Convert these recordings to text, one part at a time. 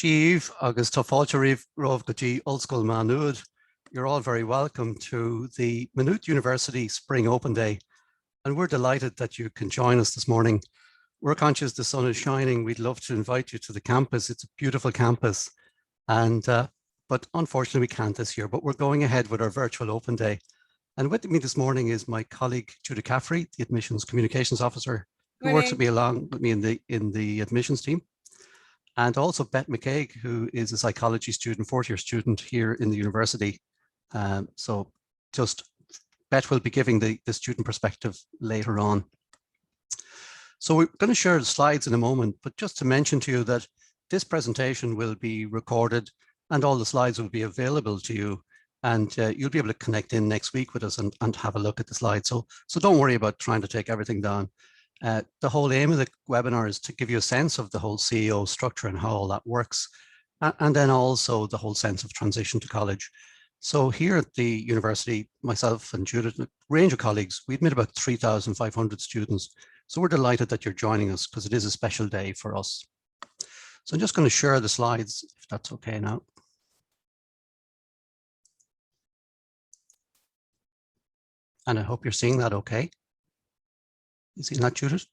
Jeev, agus tá fáilte riomh romh go dtí ollscoil Manúd. You're all very welcome to the Maynooth University Spring Open Day, and we're delighted that you can join us this morning. We're conscious the sun is shining. We'd love to invite you to the campus. It's a beautiful campus, and but unfortunately we can't this year, but we're going ahead with our virtual Open Day. And with me this morning is my colleague, Judith, the Admissions Communications Officer, who works with me along with me in the admissions team. And also Beth McCaig, who is a psychology student, fourth-year student here in the university. So just Beth will be giving the student perspective later on. So we're going to share the slides in a moment, but just to mention to you that this presentation will be recorded and all the slides will be available to you. And you'll be able to connect in next week with us and have a look at the slides. So don't worry about trying to take everything down. The whole aim of the webinar is to give you a sense of the whole CAO structure and how all that works, and then also the whole sense of transition to college. So here at the university, myself and Judith, a range of colleagues, we admit about 3,500 students. So we're delighted that you're joining us because it is a special day for us. So I'm just going to share the slides, if that's okay now. And I hope you're seeing that okay. You seeing that, Judith?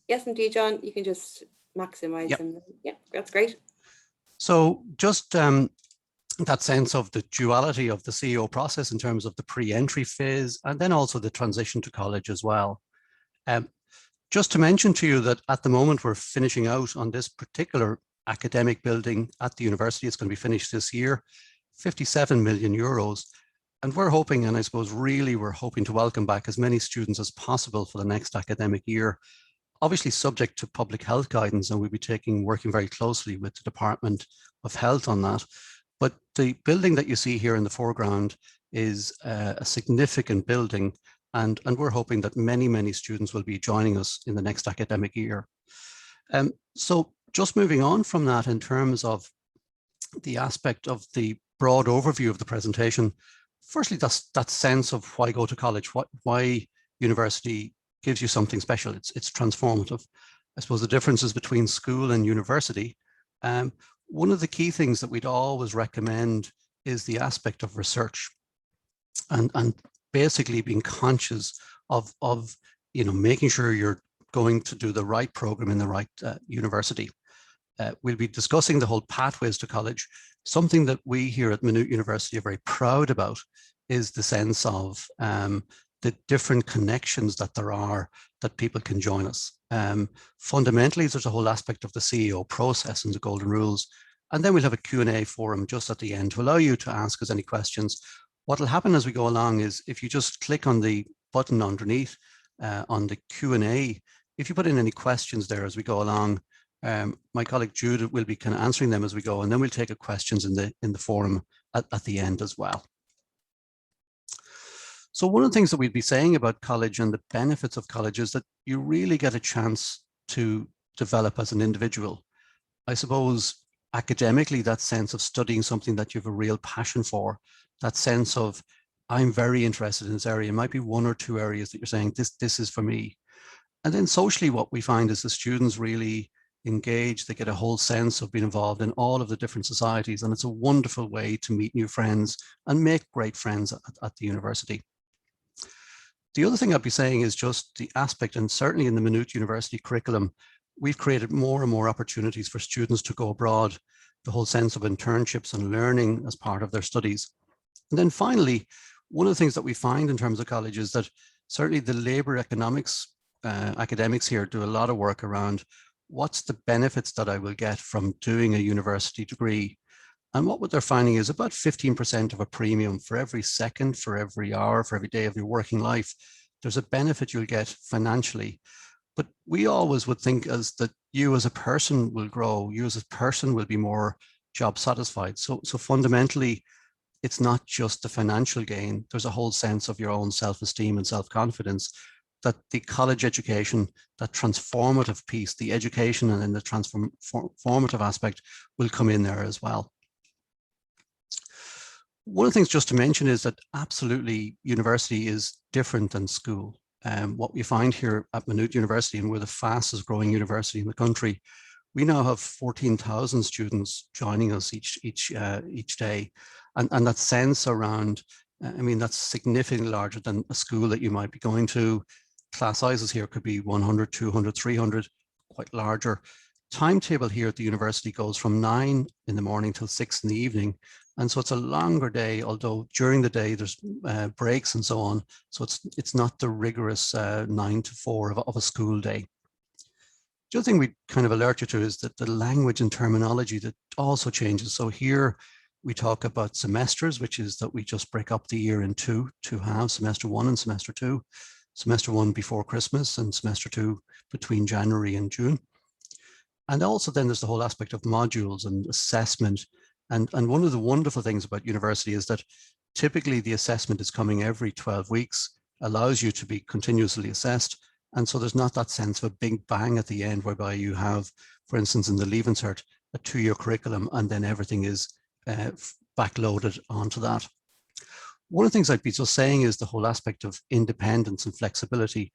Yes, indeed, John. You can just maximize them. Yeah, that's great. So just that sense of the duality of the CAO process in terms of the pre-entry phase and then also the transition to college as well. Just to mention to you that at the moment we're finishing out on this particular academic building at the university. It's going to be finished this year, 57 million euros. And we're hoping, and I suppose really we're hoping to welcome back as many students as possible for the next academic year, obviously subject to public health guidance, and we'll be working very closely with the Department of Health on that. But the building that you see here in the foreground is a significant building, and we're hoping that many, many students will be joining us in the next academic year. So just moving on from that in terms of the aspect of the broad overview of the presentation, firstly, that's that sense of why go to college, why university gives you something special. It's transformative. I suppose the differences between school and university. One of the key things that we'd always recommend is the aspect of research, and basically being conscious of making sure you're going to do the right program in the right university. We'll be discussing the whole pathways to college. Something that we here at Maynooth University are very proud about is the sense of the different connections that there are that people can join us. Fundamentally, there's a whole aspect of the CAO process and the golden rules. And then we'll have a Q&A forum just at the end to allow you to ask us any questions. What will happen as we go along is if you just click on the button underneath on the Q&A, if you put in any questions there as we go along, my colleague Judith will be kind of answering them as we go, and then we'll take a questions in the forum at the end as well. So one of the things that we'd be saying about college and the benefits of college is that you really get a chance to develop as an individual. I suppose academically, that sense of studying something that you have a real passion for, that sense of I'm very interested in this area, it might be one or two areas that you're saying this is for me. And then socially, what we find is the students really engage, they get a whole sense of being involved in all of the different societies, and it's a wonderful way to meet new friends and make great friends at the university. The other thing I'd be saying is just the aspect, and certainly in the Maynooth University curriculum, we've created more and more opportunities for students to go abroad, the whole sense of internships and learning as part of their studies. And then finally, one of the things that we find in terms of college is that certainly the labor economics academics here do a lot of work around what's the benefits that I will get from doing a university degree. And what they're finding is about 15% of a premium for every second, for every hour, for every day of your working life. There's a benefit you'll get financially. But we always would think as that you as a person will grow, you as a person will be more job satisfied. So fundamentally, it's not just the financial gain. There's a whole sense of your own self-esteem and self-confidence that the college education, that transformative piece, the education and then the transformative aspect will come in there as well. One of the things just to mention is that absolutely university is different than school. what we find here at Maynooth University, and we're the fastest growing university in the country, we now have 14,000 students joining us each day, and that sense around, I mean, that's significantly larger than a school that you might be going to. Class sizes here could be 100, 200, 300, quite larger. Timetable here at the university goes from 9 in the morning till 6 in the evening, and so it's a longer day, although during the day there's breaks and so on, so it's not the rigorous 9 to 4 of a school day. The other thing we kind of alert you to is that the language and terminology that also changes. So here we talk about semesters, which is that we just break up the year in two halves, semester 1 and semester 2. Semester 1 before Christmas and semester 2 between January and June. And also then there's the whole aspect of modules and assessment. And one of the wonderful things about university is that typically the assessment is coming every 12 weeks, allows you to be continuously assessed. And so there's not that sense of a big bang at the end whereby you have, for instance, in the Leaving Cert, a 2-year curriculum, and then everything is backloaded onto that. One of the things I'd be just saying is the whole aspect of independence and flexibility.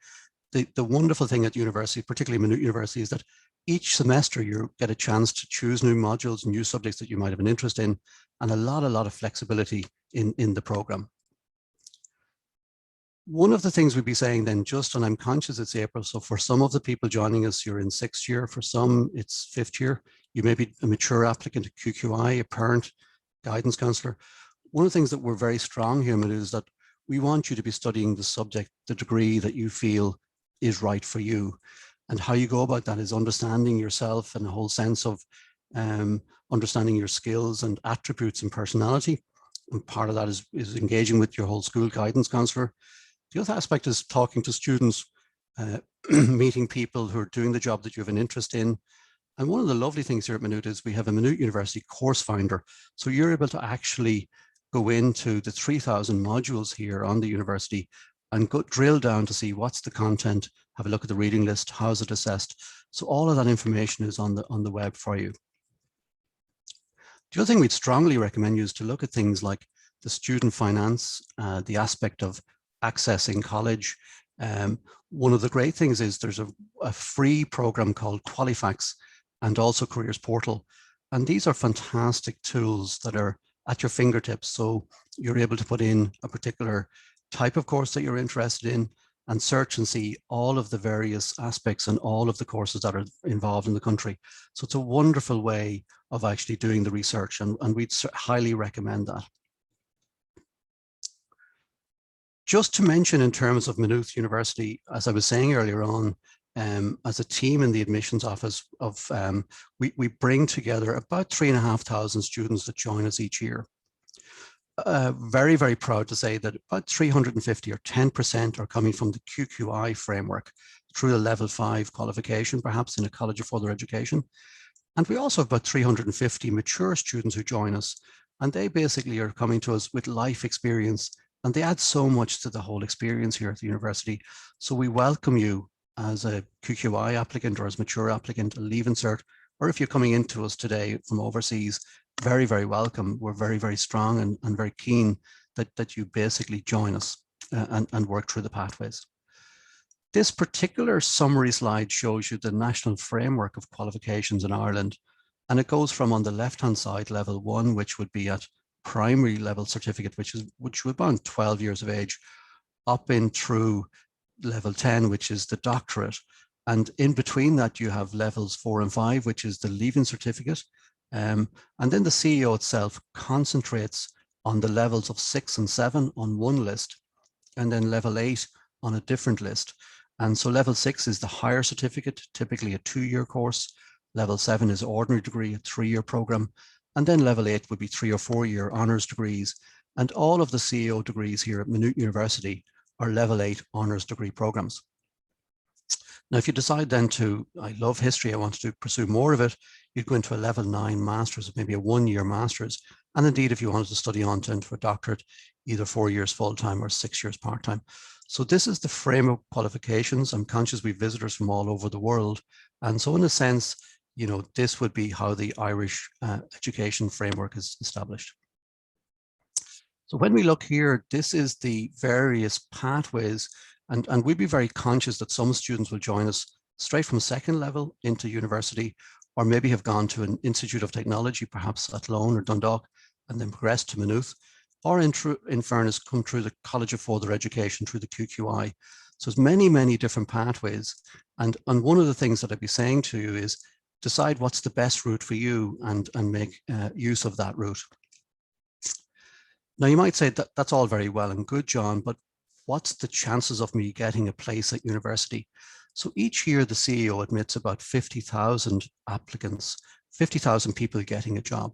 The wonderful thing at university, particularly Maynooth University, is that each semester you get a chance to choose new modules, new subjects that you might have an interest in, and a lot of flexibility in the program. One of the things we'd be saying then, just, and I'm conscious it's April, so for some of the people joining us, you're in 6th year, for some it's 5th year, you may be a mature applicant, a QQI, a parent, guidance counsellor. One of the things that we're very strong here is that we want you to be studying the subject, the degree that you feel is right for you. And how you go about that is understanding yourself and a whole sense of understanding your skills and attributes and personality. And part of that is engaging with your whole school guidance counsellor. The other aspect is talking to students, meeting people who are doing the job that you have an interest in. And one of the lovely things here at Maynooth is we have a Maynooth University course finder. So you're able to actually go into the 3,000 modules here on the university and go drill down to see what's the content, have a look at the reading list, how's it assessed. So all of that information is on the web for you. The other thing we'd strongly recommend you is to look at things like the student finance, the aspect of accessing college. One of the great things is there's a free program called Qualifications and also Careers Portal. And these are fantastic tools that are at your fingertips. So you're able to put in a particular type of course that you're interested in and search and see all of the various aspects and all of the courses that are involved in the country. So it's a wonderful way of actually doing the research, and we'd highly recommend that. Just to mention in terms of Maynooth University, as I was saying earlier on, as a team in the admissions office, we bring together about 3,500 students that join us each year. Very, very proud to say that about 350 or 10% are coming from the QQI framework through the level 5 qualification, perhaps in a college of further education. And we also have about 350 mature students who join us, and they basically are coming to us with life experience, and they add so much to the whole experience here at the university. So we welcome you as a QQI applicant or as mature applicant, a Leaving Cert, or if you're coming into us today from overseas, very, very welcome. We're very, very strong and very keen that you basically join us and work through the pathways. This particular summary slide shows you the national framework of qualifications in Ireland. And it goes from, on the left-hand side, level 1, which would be at primary level certificate, which would be around 12 years of age, up in through level 10, which is the doctorate. And in between that, you have levels 4 and 5, which is the Leaving Certificate. And then the CEO itself concentrates on the levels of 6 and 7 on one list, and then level 8 on a different list. And so level 6 is the higher certificate, typically a 2-year course. Level 7 is ordinary degree, a 3-year program. And then level 8 would be 3 or 4-year honours degrees. And all of the CEO degrees here at Maynooth University are level 8 honours degree programs. Now, if you decide then I love history, I want to pursue more of it, you'd go into a level 9 master's, maybe a 1-year master's. And indeed, if you wanted to study on to a doctorate, either 4 years full-time or 6 years part-time. So this is the frame of qualifications. I'm conscious we have visitors from all over the world. And so in a sense, you know, this would be how the Irish education framework is established. So when we look here, this is the various pathways. And we'd be very conscious that some students will join us straight from second level into university, or maybe have gone to an Institute of Technology, perhaps at Lone or Dundalk, and then progressed to Maynooth, or in fairness, come through the College of Further Education through the QQI. So there's many, many different pathways. And one of the things that I'd be saying to you is decide what's the best route for you and make use of that route. Now, you might say that that's all very well and good, John, but what's the chances of me getting a place at university? So each year, the CEO admits about 50,000 applicants, 50,000 people getting a job,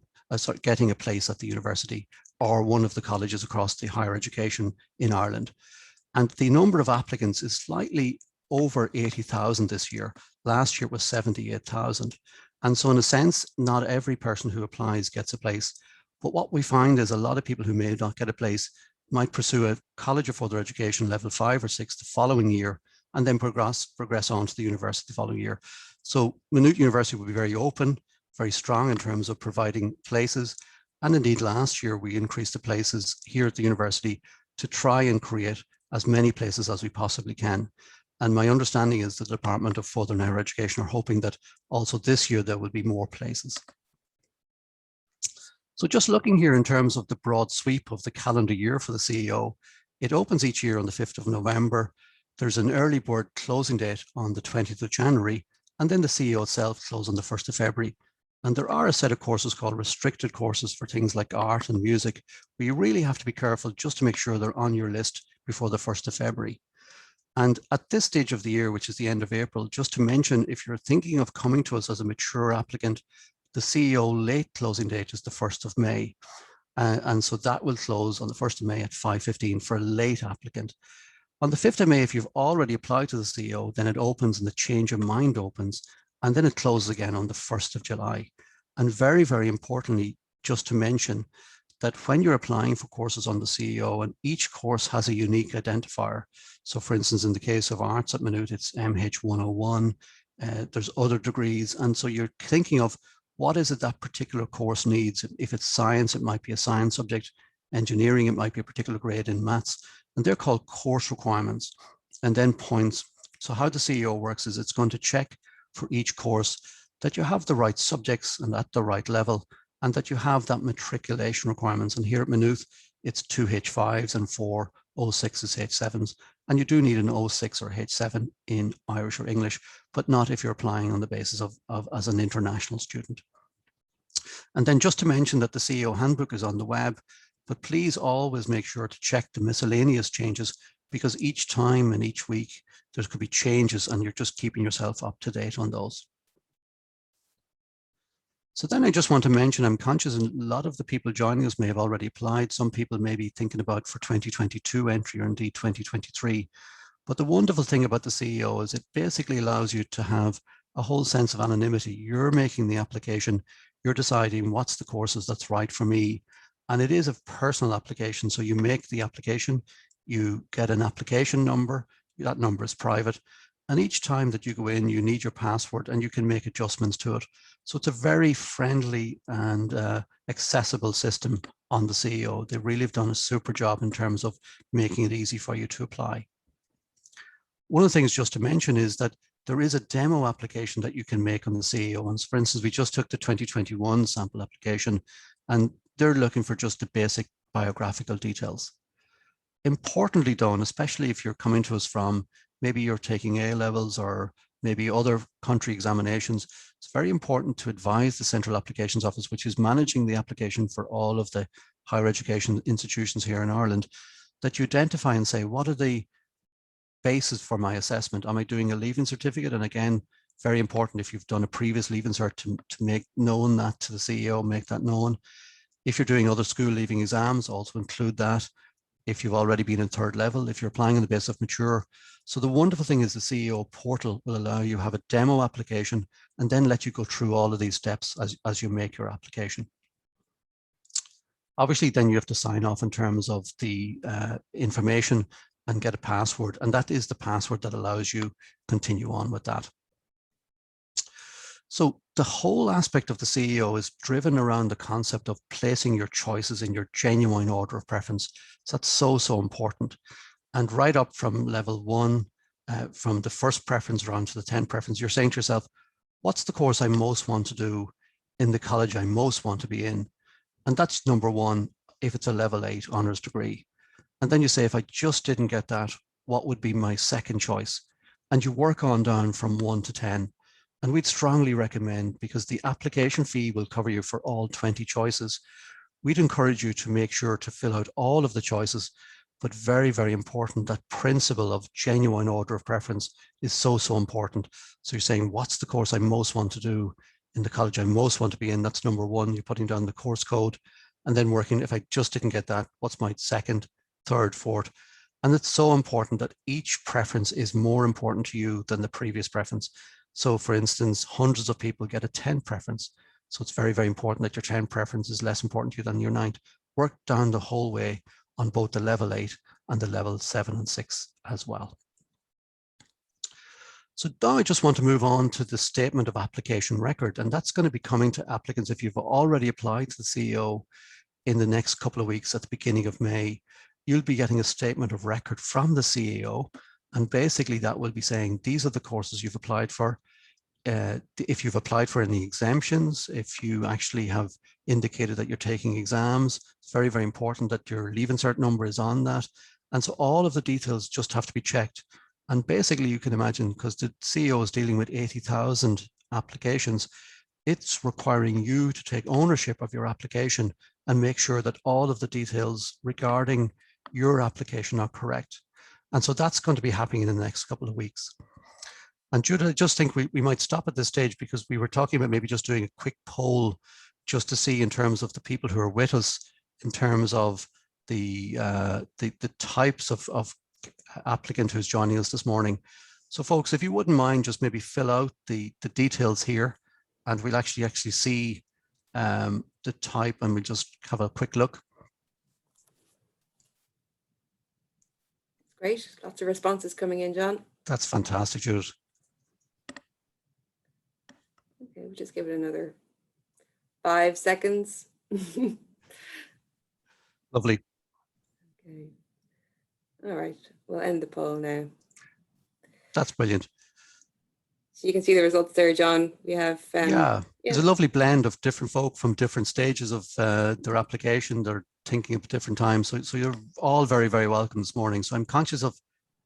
getting a place at the university or one of the colleges across the higher education in Ireland. And the number of applicants is slightly over 80,000 this year. Last year it was 78,000. And so in a sense, not every person who applies gets a place. But what we find is a lot of people who may not get a place might pursue a College of Further Education level 5 or 6 the following year, and then progress on to the university the following year. So Maynooth University will be very open, very strong in terms of providing places. And indeed, last year we increased the places here at the university to try and create as many places as we possibly can. And my understanding is the Department of Further and Higher Education are hoping that also this year there will be more places. So just looking here in terms of the broad sweep of the calendar year for the CEO, it opens each year on the 5th of November. There's an early bird closing date on the 20th of January, and then the CEO itself closes on the 1st of February. And there are a set of courses called restricted courses for things like art and music, where you really have to be careful just to make sure they're on your list before the 1st of February. And at this stage of the year, which is the end of April, just to mention, if you're thinking of coming to us as a mature applicant, the CEO late closing date is the 1st of May. And so that will close on the 1st of May at 5:15 for a late applicant. On the 5th of May, if you've already applied to the CEO, then it opens and the change of mind opens, and then it closes again on the 1st of July. And very, very importantly, just to mention that when you're applying for courses on the CEO, and each course has a unique identifier. So for instance, in the case of arts at Maynooth, it's MH101, there's other degrees. And so you're thinking of what is it that particular course needs? If it's science, it might be a science subject. Engineering, it might be a particular grade in maths. And they're called course requirements and then points. So how the CEO works is it's going to check for each course that you have the right subjects and at the right level, and that you have that matriculation requirements. And here at Maynooth, it's 2 H5s and 4 O6s, H7s. And you do need an O6 or H7 in Irish or English, but not if you're applying on the basis of as an international student. And then just to mention that the CEO handbook is on the web, but please always make sure to check the miscellaneous changes, because each time and each week there could be changes and you're just keeping yourself up to date on those. So then I just want to mention, I'm conscious a lot of the people joining us may have already applied. Some people may be thinking about for 2022 entry or indeed 2023. But the wonderful thing about the CEO is it basically allows you to have a whole sense of anonymity. You're making the application, you're deciding what's the courses that's right for me. And it is a personal application. So you make the application, you get an application number, that number is private. And each time that you go in, you need your password and you can make adjustments to it. So it's a very friendly and accessible system on the CEO. They really have done a super job in terms of making it easy for you to apply. One of the things just to mention is that there is a demo application that you can make on the CEO. And for instance, we just took the 2021 sample application and they're looking for just the basic biographical details. Importantly though, and especially if you're coming to us from, maybe you're taking A levels or maybe other country examinations, it's very important to advise the Central Applications Office, which is managing the application for all of the higher education institutions here in Ireland, that you identify and say, what are the basis for my assessment? Am I doing a leaving certificate? And again, very important if you've done a previous leaving cert to make known that to the CEO, make that known. If you're doing other school leaving exams, also include that. If you've already been in third level, if you're applying on the basis of mature. So the wonderful thing is the CEO portal will allow you to have a demo application and then let you go through all of these steps as you make your application. Obviously, then you have to sign off in terms of the information and get a password. And that is the password that allows you to continue on with that. So the whole aspect of the CEO is driven around the concept of placing your choices in your genuine order of preference. So that's so, so important. And right up from level 1, from the first preference around to the 10 preference, you're saying to yourself, what's the course I most want to do in the college I most want to be in? And that's number 1, if it's a level 8 honours degree. And then you say, if I just didn't get that, what would be my second choice? And you work on down from 1 to 10. And we'd strongly recommend, because the application fee will cover you for all 20 choices, we'd encourage you to make sure to fill out all of the choices. But very, very important, that principle of genuine order of preference is so, so important. So you're saying, what's the course I most want to do in the college I most want to be in? That's number 1. You're putting down the course code and then working, if I just didn't get that, what's my second, third, fourth? And it's so important that each preference is more important to you than the previous preference. So for instance, hundreds of people get a 10 preference. So it's very, very important that your 10 preference is less important to you than your 9. Work down the whole way on both the level 8 and the level 7 and 6 as well. So now I just want to move on to the statement of application record, and that's going to be coming to applicants if you've already applied to the CAO in the next couple of weeks at the beginning of May. You'll be getting a statement of record from the CAO, and basically that will be saying these are the courses you've applied for. If you've applied for any exemptions, if you actually have indicated that you're taking exams, it's very, very important that your Leaving Cert number is on that. And so all of the details just have to be checked. And basically you can imagine, because the CEO is dealing with 80,000 applications, it's requiring you to take ownership of your application and make sure that all of the details regarding your application are correct. And so that's going to be happening in the next couple of weeks. And Judith, I just think we might stop at this stage, because we were talking about maybe just doing a quick poll just to see in terms of the people who are with us, in terms of the types of applicant who's joining us this morning. So folks, if you wouldn't mind, just maybe fill out the details here, and we'll actually see the type, and we'll just have a quick look. Great, lots of responses coming in, John. That's fantastic, Judith. Okay, we'll just give it another 5 seconds. Lovely. Okay. All right, we'll end the poll now. That's brilliant. So you can see the results there, John. We have It's a lovely blend of different folk from different stages of their application. They're thinking of different times. So you're all very, very welcome this morning. So I'm conscious of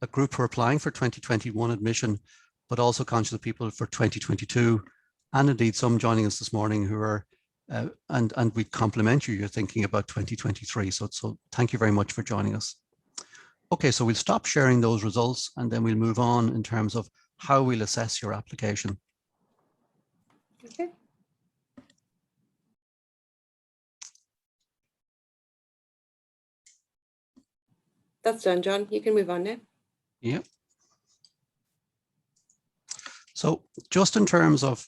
a group who are applying for 2021 admission, but also conscious of people for 2022, and indeed some joining us this morning who are, and we compliment you, you're thinking about 2023. So thank you very much for joining us. Okay, so we'll stop sharing those results, and then we'll move on in terms of how we'll assess your application. Okay. That's done, John. You can move on now. Yeah. So just in terms of,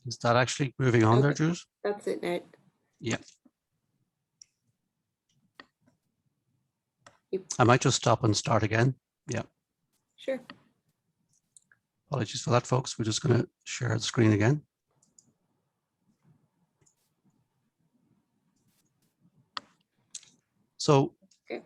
is that actually moving on there, Judith? That's it now. Yeah. I might just stop and start again. Yeah. Sure. Apologies for that, folks. We're just going to share the screen again. So, okay.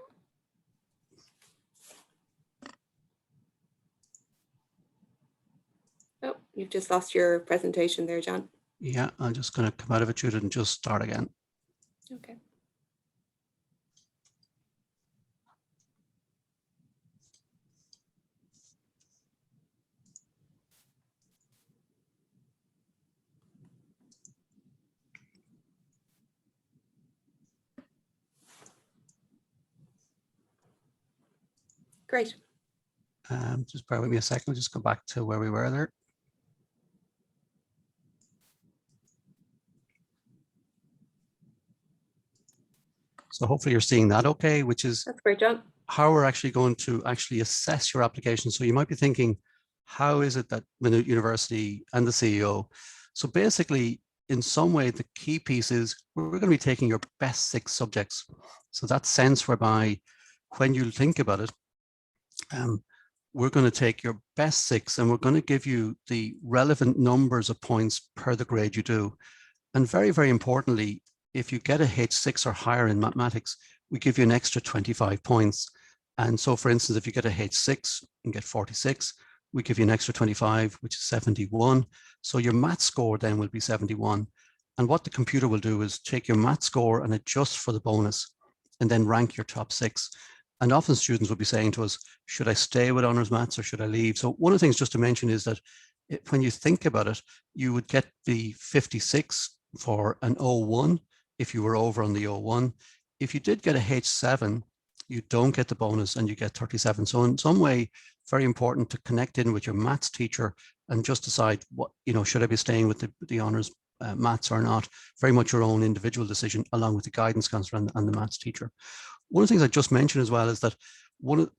Oh, you've just lost your presentation there, John. Yeah, I'm just going to come out of it, Judith, and just start again. Okay. Great. Just bear with me a second. We'll just go back to where we were there. So hopefully you're seeing that okay, which is that's great, John. How we're actually going to actually assess your application. So you might be thinking, how is it that Maynooth University and the CEO? So basically, in some way, the key piece is we're going to be taking your best 6 subjects. So that sense whereby when you think about it, we're going to take your best 6 and we're going to give you the relevant numbers of points per the grade you do. And very, very importantly, if you get a H6 or higher in mathematics, we give you an extra 25 points. And so, for instance, if you get a H6 and get 46, we give you an extra 25, which is 71. So your math score then will be 71. And what the computer will do is take your math score and adjust for the bonus, and then rank your top 6. And often students will be saying to us, should I stay with honours maths or should I leave? So one of the things just to mention is that when you think about it, you would get the 56 for an O1 if you were over on the O1. If you did get a H7, you don't get the bonus and you get 37. So in some way, very important to connect in with your maths teacher and just decide what, should I be staying with the honours maths or not? Very much your own individual decision, along with the guidance counsellor and the maths teacher. One of the things I just mentioned as well is that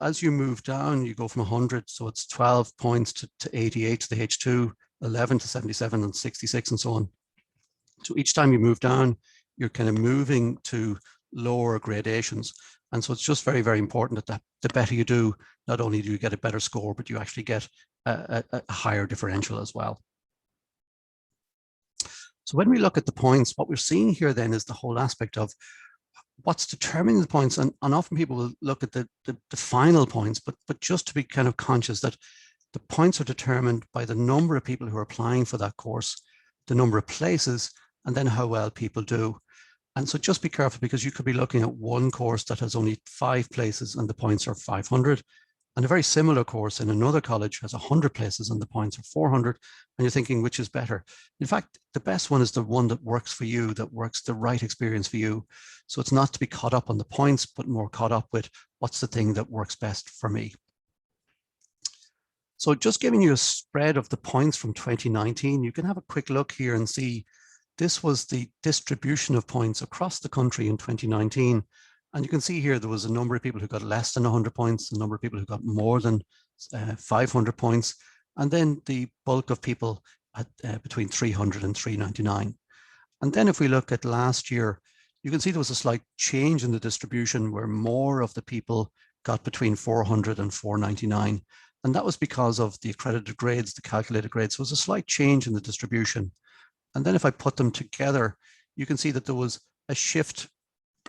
as you move down, you go from 100, so it's 12 points to 88 to the H2, 11 to 77 and 66 and so on. So each time you move down, you're kind of moving to lower gradations. And so it's just very, very important that the better you do, not only do you get a better score, but you actually get a higher differential as well. So when we look at the points, what we're seeing here then is the whole aspect of what's determining the points. And often people will look at the final points, but just to be kind of conscious that the points are determined by the number of people who are applying for that course, the number of places, and then how well people do. And so just be careful, because you could be looking at one course that has only 5 places and the points are 500. And a very similar course in another college has 100 places and the points are 400. And you're thinking, which is better? In fact, the best one is the one that works for you, that works the right experience for you. So it's not to be caught up on the points, but more caught up with what's the thing that works best for me. So just giving you a spread of the points from 2019, you can have a quick look here and see this was the distribution of points across the country in 2019. And you can see here there was a number of people who got less than 100 points, a number of people who got more than 500 points, and then the bulk of people at between 300 and 399. And then if we look at last year, you can see there was a slight change in the distribution where more of the people got between 400 and 499. And that was because of the accredited grades, the calculated grades. So it was a slight change in the distribution. And then if I put them together, you can see that there was a shift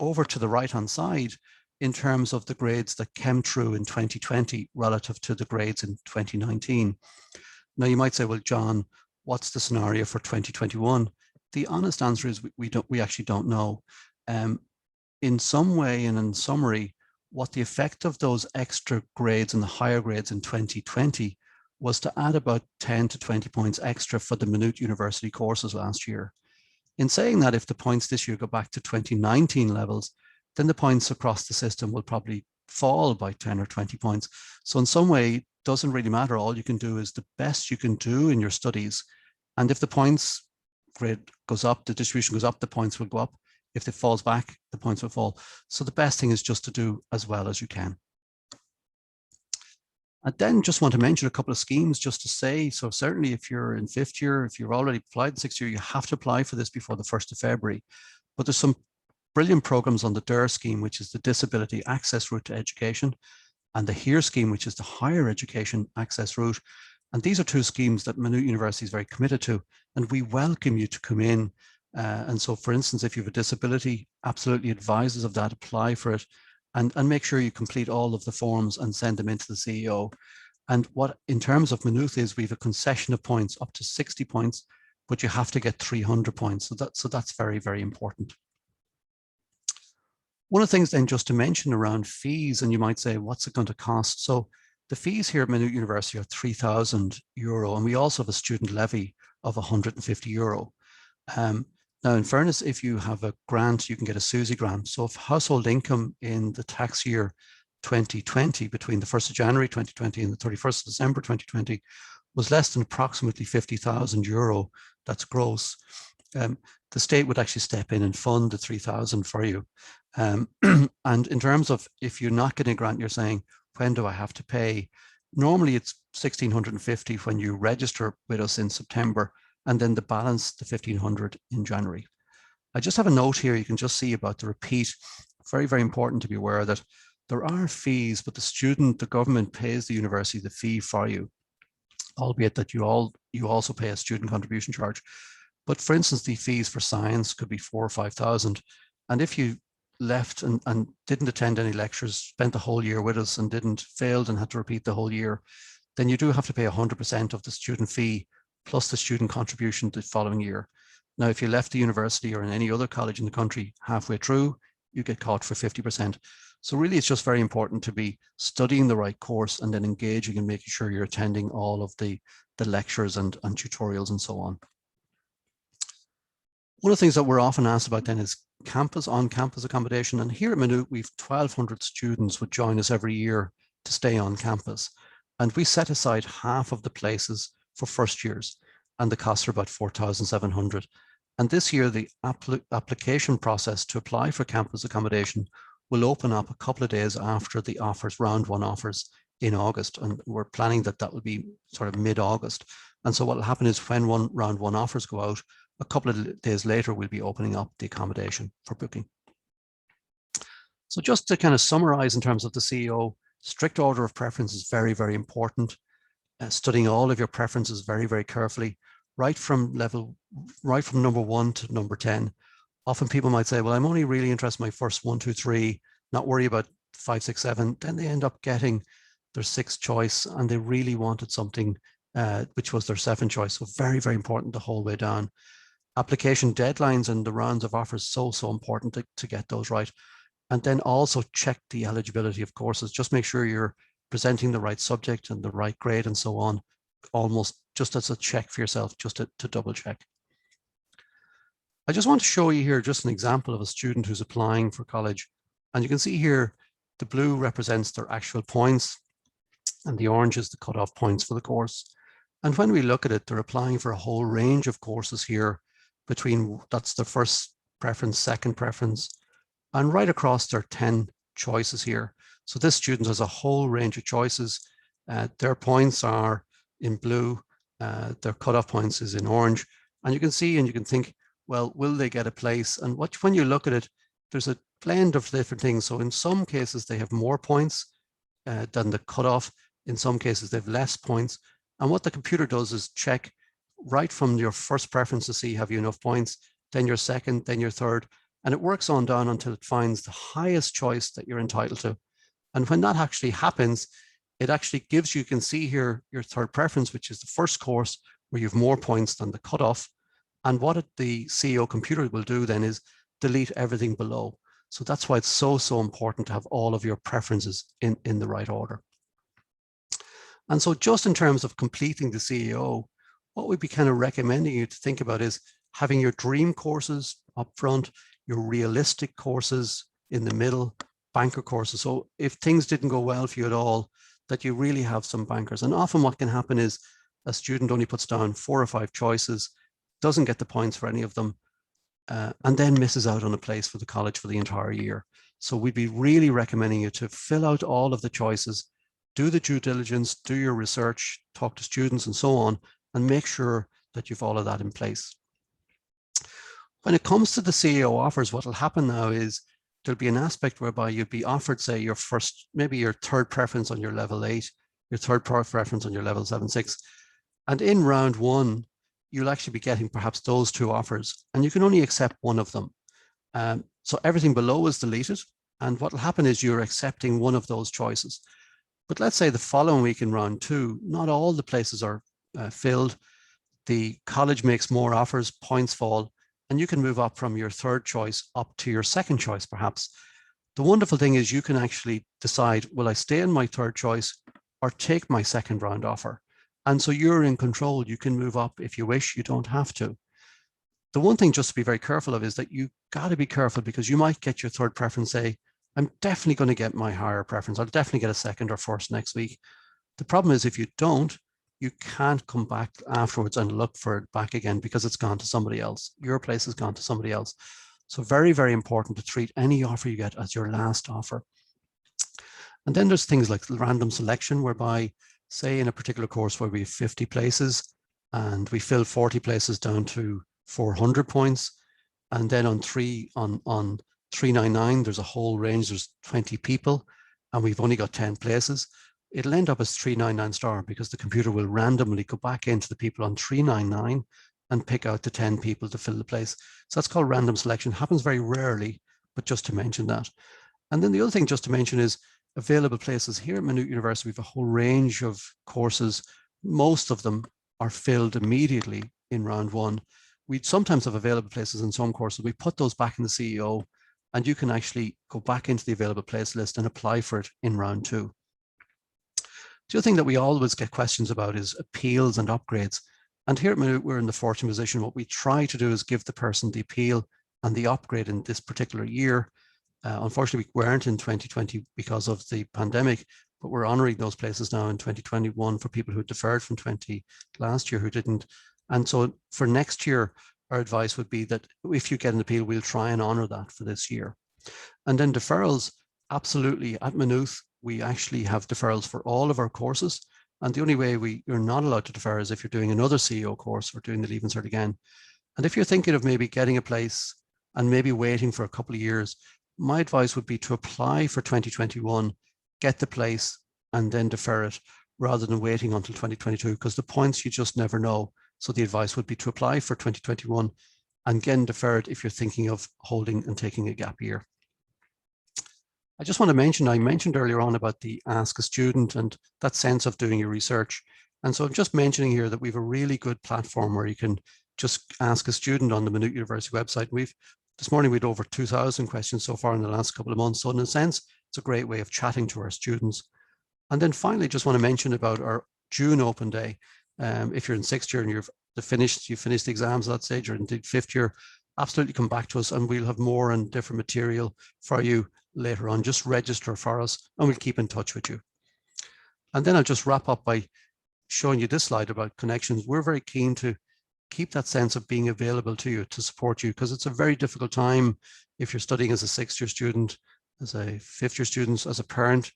over to the right-hand side in terms of the grades that came through in 2020 relative to the grades in 2019. Now you might say, well, John, what's the scenario for 2021? The honest answer is we actually don't know. In some way and in summary, what the effect of those extra grades and the higher grades in 2020 was to add about 10 to 20 points extra for the Maynooth University courses last year. In saying that, if the points this year go back to 2019 levels, then the points across the system will probably fall by 10 or 20 points. So in some way, it doesn't really matter. All you can do is the best you can do in your studies. And if the points grade goes up, the distribution goes up, the points will go up. If it falls back, the points will fall. So the best thing is just to do as well as you can. And then just want to mention a couple of schemes just to say, so certainly if you're in 5th year, if you've already applied in 6th year, you have to apply for this before the 1st of February. But there's some brilliant programs on the DER scheme, which is the Disability Access Route to Education, and the HERE scheme, which is the Higher Education Access Route. And these are 2 schemes that Maynooth University is very committed to, and we welcome you to come in. And so, for instance, if you have a disability, absolutely advisors of that, apply for it. And make sure you complete all of the forms and send them into the CEO. And what, in terms of Maynooth, is we have a concession of points up to 60 points, but you have to get 300 points. So that's very, very important. One of the things then just to mention around fees, and you might say, what's it going to cost? So the fees here at Maynooth University are €3,000, and we also have a student levy of €150. Now, in fairness, if you have a grant, you can get a SUSI grant. So if household income in the tax year 2020, between the 1st of January 2020 and the 31st of December 2020, was less than approximately €50,000, that's gross, the state would actually step in and fund the 3,000 for you. And in terms of if you're not getting a grant, you're saying, when do I have to pay? Normally it's 1,650 when you register with us in September, and then the balance, the 1,500 in January. I just have a note here, you can just see about the repeat. Very, very important to be aware that there are fees, but the government pays the university the fee for you, albeit that you also pay a student contribution charge. But for instance, the fees for science could be 4,000 or 5,000. And if you left and didn't attend any lectures, spent the whole year with us and failed and had to repeat the whole year, then you do have to pay 100% of the student fee plus the student contribution the following year. Now, if you left the university or in any other college in the country halfway through, you get caught for 50%. So really, it's just very important to be studying the right course and then engaging and making sure you're attending all of the lectures and tutorials and so on. One of the things that we're often asked about then is on-campus accommodation. And here at Maynooth, we've 1,200 students would join us every year to stay on campus. And we set aside half of the places for first years, and the costs are about 4,700. And this year, the application process to apply for campus accommodation will open up a couple of days after the offers, round one offers in August. And we're planning that will be sort of mid-August. And so what will happen is when round one offers go out, a couple of days later, we'll be opening up the accommodation for booking. So just to kind of summarize in terms of the CEO, strict order of preference is very, very important. Studying all of your preferences very, very carefully, right from number 1 to number 10. Often people might say, well, I'm only really interested in my first 1, 2, 3, not worry about 5, 6, 7. Then they end up getting their 6th choice and they really wanted something which was their 7th choice. So very, very important the whole way down. Application deadlines and the rounds of offers, so important to get those right. And then also check the eligibility of courses. Just make sure you're presenting the right subject and the right grade and so on, almost just as a check for yourself, just to double check. I just want to show you here just an example of a student who's applying for college. And you can see here, the blue represents their actual points and the orange is the cutoff points for the course. And when we look at it, they're applying for a whole range of courses here between, that's the first preference, second preference, and right across their 10 choices here. So this student has a whole range of choices. Their points are in blue, their cutoff points is in orange. And you can see and you can think, well, will they get a place? And when you look at it, there's a blend of different things. So in some cases, they have more points than the cutoff. In some cases, they have less points. And what the computer does is check right from your first preference to see have you enough points, then your second, then your third, and it works on down until it finds the highest choice that you're entitled to. And when that actually happens, it actually gives you can see here your third preference, which is the first course where you have more points than the cutoff. And what the CEO computer will do then is delete everything below. So that's why it's so important to have all of your preferences in the right order. And so just in terms of completing the CEO, what we'd be kind of recommending you to think about is having your dream courses up front, your realistic courses in the middle, banker courses. So if things didn't go well for you at all, that you really have some bankers. And often what can happen is a student only puts down 4 or 5 choices, doesn't get the points for any of them, and then misses out on a place for the college for the entire year. So we'd be really recommending you to fill out all of the choices, do the due diligence, do your research, talk to students and so on, and make sure that you've all of that in place. When it comes to the CEO offers, what will happen now is there'll be an aspect whereby you'd be offered, say, your first, maybe your third preference on your level 8, your third preference on your level 7, 6. And in round 1, you'll actually be getting perhaps those 2 offers, and you can only accept one of them. So everything below is deleted. And what will happen is you're accepting one of those choices. But let's say the following week in round 2, not all the places are filled. The college makes more offers, points fall, and you can move up from your third choice up to your second choice, perhaps. The wonderful thing is you can actually decide, will I stay in my third choice or take my second round offer? And so you're in control. You can move up if you wish, you don't have to. The one thing just to be very careful of is that you got to be careful because you might get your third preference, say, I'm definitely going to get my higher preference. I'll definitely get a second or first next week. The problem is if you don't, you can't come back afterwards and look for it back again because it's gone to somebody else. Your place has gone to somebody else. So very, very important to treat any offer you get as your last offer. And then there's things like random selection, whereby, say, in a particular course where we have 50 places and we fill 40 places down to 400 points. And then on 399, there's a whole range, there's 20 people, and we've only got 10 places. It'll end up as 399 star because the computer will randomly go back into the people on 399 and pick out the 10 people to fill the place. So that's called random selection. Happens very rarely, but just to mention that. And then the other thing just to mention is available places. Here at Maynooth University, we have a whole range of courses. Most of them are filled immediately in round one. We sometimes have available places in some courses. We put those back in the CEO, and you can actually go back into the available place list and apply for it in round two. The other thing that we always get questions about is appeals and upgrades. And here at Maynooth, we're in the fortunate position. What we try to do is give the person the appeal and the upgrade in this particular year. Unfortunately, we weren't in 2020 because of the pandemic, but we're honouring those places now in 2021 for people who deferred from last year who didn't. And so for next year, our advice would be that if you get an appeal, we'll try and honour that for this year. And then deferrals, absolutely. At Maynooth, we actually have deferrals for all of our courses. And the only way you're not allowed to defer is if you're doing another CEO course or doing the Leaving Cert again. And if you're thinking of maybe getting a place and maybe waiting for a couple of years, my advice would be to apply for 2021, get the place, and then defer it rather than waiting until 2022, because the points you just never know. So the advice would be to apply for 2021 and again defer it if you're thinking of holding and taking a gap year. I just want to mention, I mentioned earlier on about the Ask a Student and that sense of doing your research. And so I'm just mentioning here that we have a really good platform where you can just ask a student on the Maynooth University website. This morning we had over 2,000 questions so far in the last couple of months. So in a sense, it's a great way of chatting to our students. And then finally, just want to mention about our June open day. If you're in sixth year and you finished the exams at that stage, or indeed fifth year, absolutely come back to us and we'll have more and different material for you later on. Just register for us and we'll keep in touch with you. And then I'll just wrap up by showing you this slide about connections. We're very keen to keep that sense of being available to you, to support you, because it's a very difficult time if you're studying as a sixth year student, as a fifth year student, as a parent,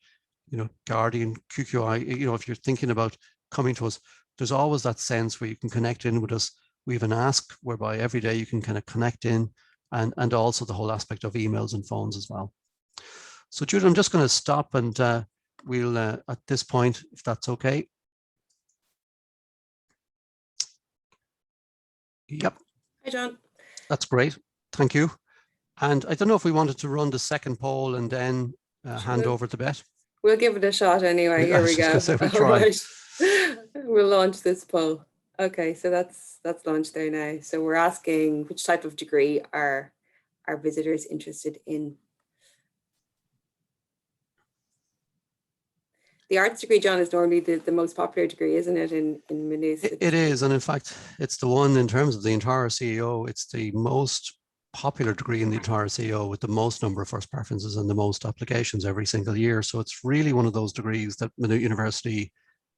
guardian, QQI, if you're thinking about coming to us, there's always that sense where you can connect in with us. We have an Ask whereby every day you can kind of connect in, and also the whole aspect of emails and phones as well. So Judith, I'm just going to stop and we'll, at this point, if that's okay. Yep. Hi, John. That's great. Thank you. And I don't know if we wanted to run the second poll and then hand over to Beth. We'll give it a shot anyway. Here we go. All right. We'll launch this poll. Okay, so that's launched there now. So we're asking which type of degree are our visitors interested in? The arts degree, John, is normally the most popular degree, isn't it, in Maynooth? It is, and in fact, it's the one in terms of the entire CEO, it's the most popular degree in the entire CEO with the most number of first preferences and the most applications every single year. So it's really one of those degrees that Maynooth University,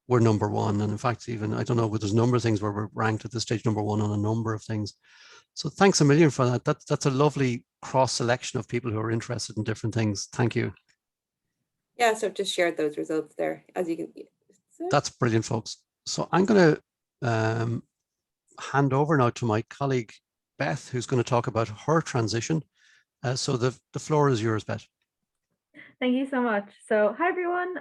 we're number one. And in fact, even, I don't know, but there's a number of things where we're ranked at this stage number one on a number of things. So thanks a million for that. That's a lovely cross selection of people who are interested in different things. Thank you. Yeah, so I've just shared those results there, as you can see. That's brilliant, folks. So I'm going to hand over now to my colleague, Beth, who's going to talk about her transition. So the floor is yours, Beth. Thank you so much. So hi, everyone.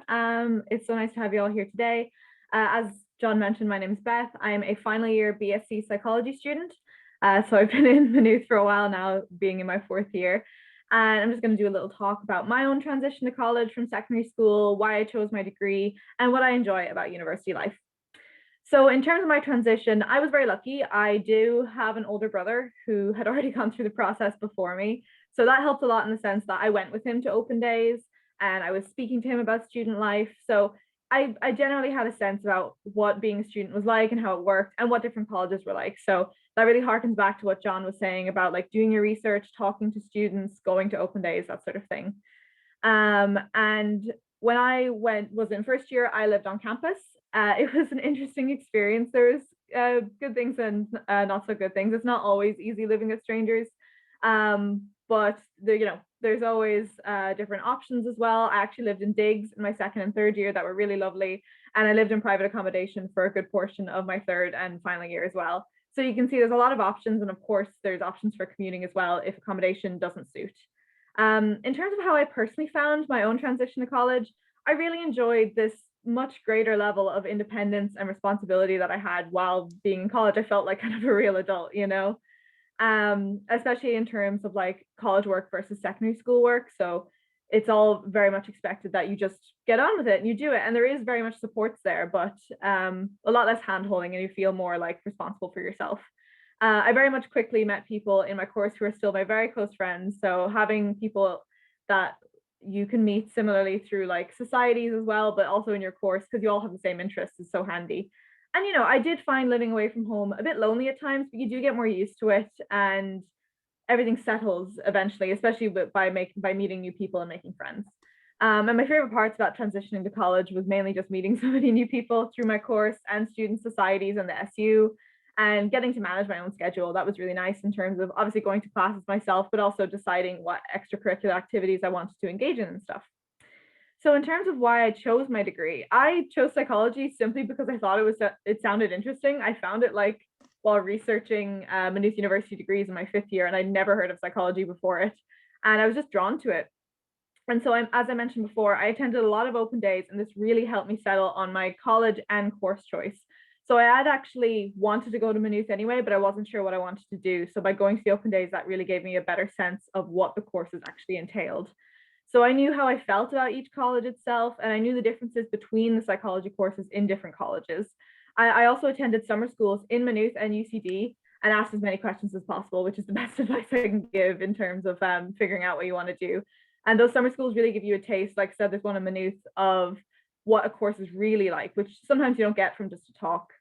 It's so nice to have you all here today. As John mentioned, my name is Beth. I am a final year BSc psychology student. So I've been in Maynooth for a while now, being in my fourth year. And I'm just going to do a little talk about my own transition to college from secondary school, why I chose my degree, and what I enjoy about university life. So in terms of my transition, I was very lucky. I do have an older brother who had already gone through the process before me. So that helped a lot in the sense that I went with him to open days and I was speaking to him about student life. So I generally had a sense about what being a student was like and how it worked and what different colleges were like. So that really harkens back to what John was saying about like doing your research, talking to students, going to open days, that sort of thing. And when I was in first year, I lived on campus. It was an interesting experience. There's good things and not so good things. It's not always easy living with strangers, but there's always different options as well. I actually lived in digs in my second and third year that were really lovely, and I lived in private accommodation for a good portion of my third and final year as well. So you can see there's a lot of options, and of course there's options for commuting as well if accommodation doesn't suit. In terms of how I personally found my own transition to college, I really enjoyed this much greater level of independence and responsibility that I had while being in college. I felt like kind of a real adult, you know, especially in terms of like college work versus secondary school work. So it's all very much expected that you just get on with it and you do it. And there is very much supports there, but a lot less hand-holding, and you feel more like responsible for yourself. I very much quickly met people in my course who are still my very close friends. So having people that you can meet similarly through like societies as well, but also in your course, because you all have the same interests, is so handy. And, you know, I did find living away from home a bit lonely at times, but you do get more used to it, and everything settles eventually, especially by meeting new people and making friends. And my favorite parts about transitioning to college was mainly just meeting so many new people through my course and student societies and the SU, and getting to manage my own schedule. That was really nice in terms of obviously going to classes myself, but also deciding what extracurricular activities I wanted to engage in and stuff. So in terms of why I chose my degree, I chose psychology simply because I thought it sounded interesting. I found it like while researching Maynooth University degrees in my 5th year, and I'd never heard of psychology before it. And I was just drawn to it. And so as I mentioned before, I attended a lot of open days, and this really helped me settle on my college and course choice. So I had actually wanted to go to Maynooth anyway, but I wasn't sure what I wanted to do. So by going to the open days, that really gave me a better sense of what the courses actually entailed. So I knew how I felt about each college itself, and I knew the differences between the psychology courses in different colleges. I also attended summer schools in Maynooth and UCD and asked as many questions as possible, which is the best advice I can give in terms of figuring out what you want to do. And those summer schools really give you a taste, like I said, there's one in Maynooth, of what a course is really like, which sometimes you don't get from just a talk.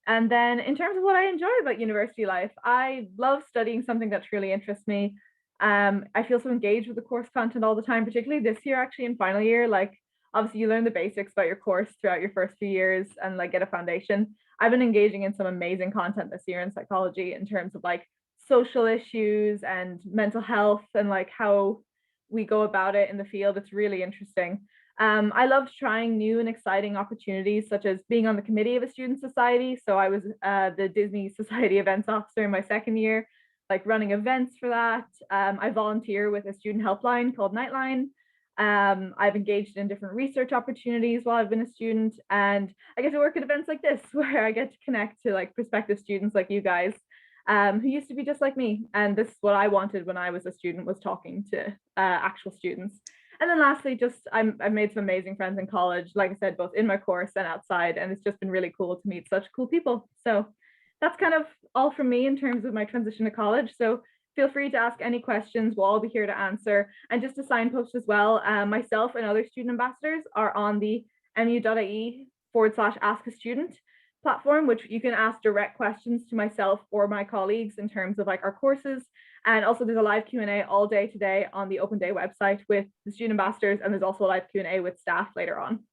And then in terms of what I enjoy about university life, I love studying something that truly interests me. I feel so engaged with the course content all the time, particularly this year, actually in final year. Like obviously you learn the basics about your course throughout your first few years and like get a foundation. I've been engaging in some amazing content this year in psychology in terms of like social issues and mental health and like how we go about it in the field. It's really interesting. I loved trying new and exciting opportunities, such as being on the committee of a student society. So I was the Disney Society events officer in my 2nd year, like running events for that. I volunteer with a student helpline called Nightline. I've engaged in different research opportunities while I've been a student, and I get to work at events like this where I get to connect to like prospective students like you guys, who used to be just like me. And this is what I wanted when I was a student, was talking to actual students. And then lastly, just I've made some amazing friends in college, like I said, both in my course and outside, and it's just been really cool to meet such cool people. So that's kind of all from me in terms of my transition to college. So feel free to ask any questions. We'll all be here to answer. And just a signpost as well, myself and other student ambassadors are on the mu.ie/ask-a-student platform, which you can ask direct questions to myself or my colleagues in terms of like our courses. And also there's a live Q&A all day today on the Open Day website with the student ambassadors, and there's also a live Q&A with staff later on.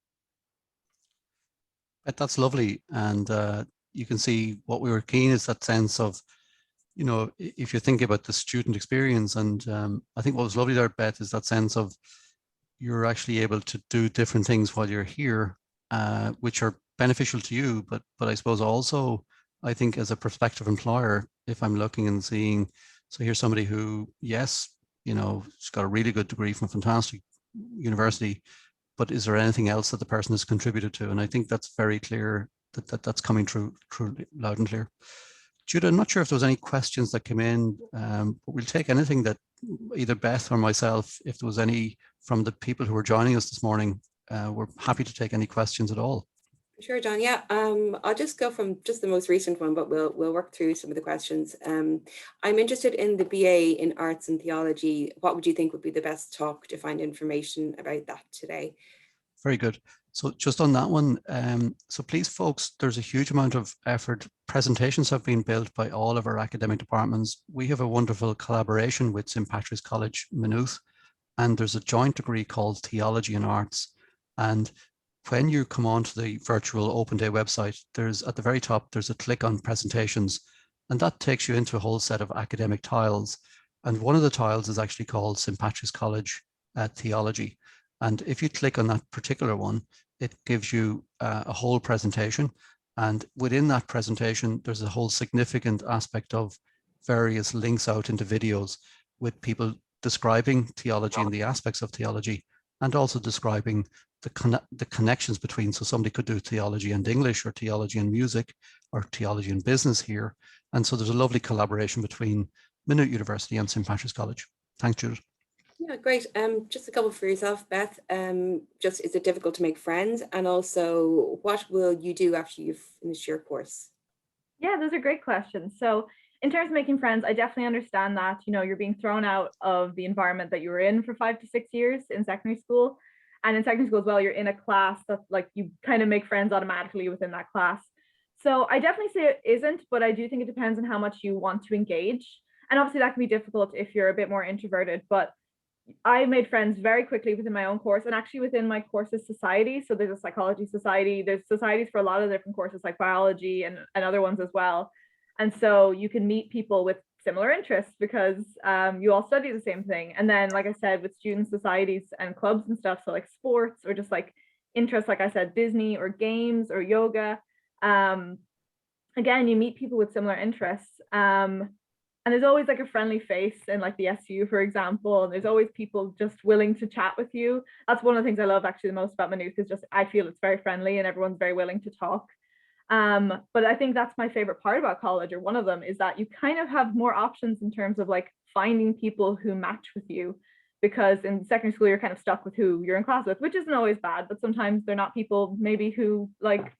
That's lovely. And you can see what we were keen is that sense of, you know, if you're thinking about the student experience, and I think what was lovely there, Beth, is that sense of you're actually able to do different things while you're here, which are beneficial to you, but I suppose also, I think as a prospective employer, if I'm looking and seeing, so here's somebody who, yes, you know, she's got a really good degree from a fantastic university, but is there anything else that the person has contributed to? And I think that's very clear that's coming through loud and clear. Judith, I'm not sure if there was any questions that came in, but we'll take anything that either Beth or myself, if there was any from the people who were joining us this morning, we're happy to take any questions at all. Sure, John. Yeah, I'll just go from just the most recent one, but we'll work through some of the questions. I'm interested in the BA in Arts and Theology. What would you think would be the best talk to find information about that today? Very good. So just on that one, so please, folks, there's a huge amount of effort. Presentations have been built by all of our academic departments. We have a wonderful collaboration with St. Patrick's College, Maynooth, and there's a joint degree called Theology and Arts. And when you come onto the virtual Open Day website, there's at the very top, there's a click on presentations, and that takes you into a whole set of academic tiles. And one of the tiles is actually called St. Patrick's College Theology. And if you click on that particular one, it gives you a whole presentation. And within that presentation, there's a whole significant aspect of various links out into videos with people describing theology and the aspects of theology, and also describing the connections between, so somebody could do theology and English, or theology and music, or theology and business here. And so there's a lovely collaboration between Maynooth University and St. Patrick's College. Thanks, Judith. Yeah, great. Just a couple for yourself, Beth. Just, is it difficult to make friends? And also, what will you do after you've finished your course? Yeah, those are great questions. So in terms of making friends, I definitely understand that, you know, you're being thrown out of the environment that you were in for 5 to 6 years in secondary school. And in secondary school as well, you're in a class that, like, you kind of make friends automatically within that class. So I definitely say it isn't, but I do think it depends on how much you want to engage. And obviously that can be difficult if you're a bit more introverted, but I made friends very quickly within my own course, and actually within my courses society. So there's a psychology society, there's societies for a lot of different courses like biology and other ones as well. And so you can meet people with similar interests because you all study the same thing. And then, like I said, with student societies and clubs and stuff, so like sports or just like interests, like I said, Disney or games or yoga, again, you meet people with similar interests. And there's always like a friendly face in like the SU, for example, and there's always people just willing to chat with you. That's one of the things I love actually the most about Maynooth, is just I feel it's very friendly and everyone's very willing to talk. But I think that's my favorite part about college, or one of them, is that you kind of have more options in terms of like finding people who match with you, because in secondary school you're kind of stuck with who you're in class with, which isn't always bad, but sometimes they're not people maybe who like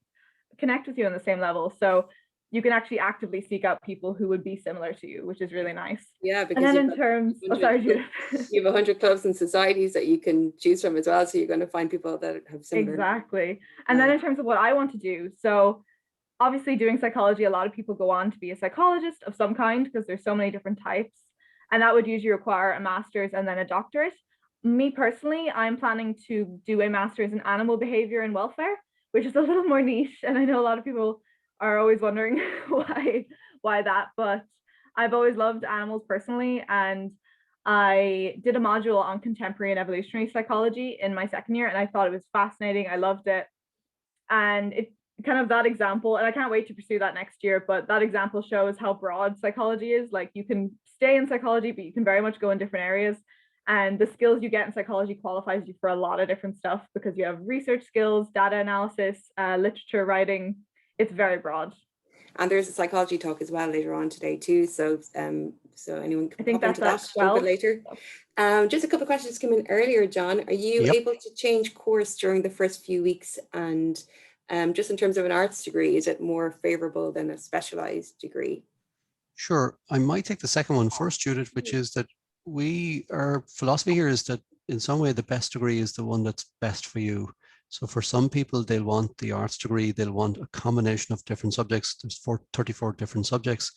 connect with you on the same level. So you can actually actively seek out people who would be similar to you, which is really nice. Yeah, because and then in terms, you have 100 clubs and societies that you can choose from as well. So you're going to find people that have similar. Exactly. And then in terms of what I want to do, so obviously doing psychology, a lot of people go on to be a psychologist of some kind because there's so many different types. And that would usually require a master's and then a doctorate. Me personally, I'm planning to do a master's in animal behavior and welfare, which is a little more niche. And I know a lot of people are always wondering why that, but I've always loved animals personally, and I did a module on contemporary and evolutionary psychology in my second year, and I thought it was fascinating. I loved it, and it kind of, that example, and I can't wait to pursue that next year, but that example shows how broad psychology is. Like, you can stay in psychology, but you can very much go in different areas, and the skills you get in psychology qualifies you for a lot of different stuff because you have research skills, data analysis, literature writing. It's very broad. And there's a psychology talk as well later on today too. So so anyone can pop into that a little bit later. Just a couple of questions came in earlier, John. Are you able to change course during the first few weeks? And just in terms of an arts degree, is it more favorable than a specialized degree? Sure. I might take the second one first, Judith, which is that our philosophy here is that in some way the best degree is the one that's best for you. So for some people, they'll want the arts degree, they'll want a combination of different subjects. There's 34 different subjects.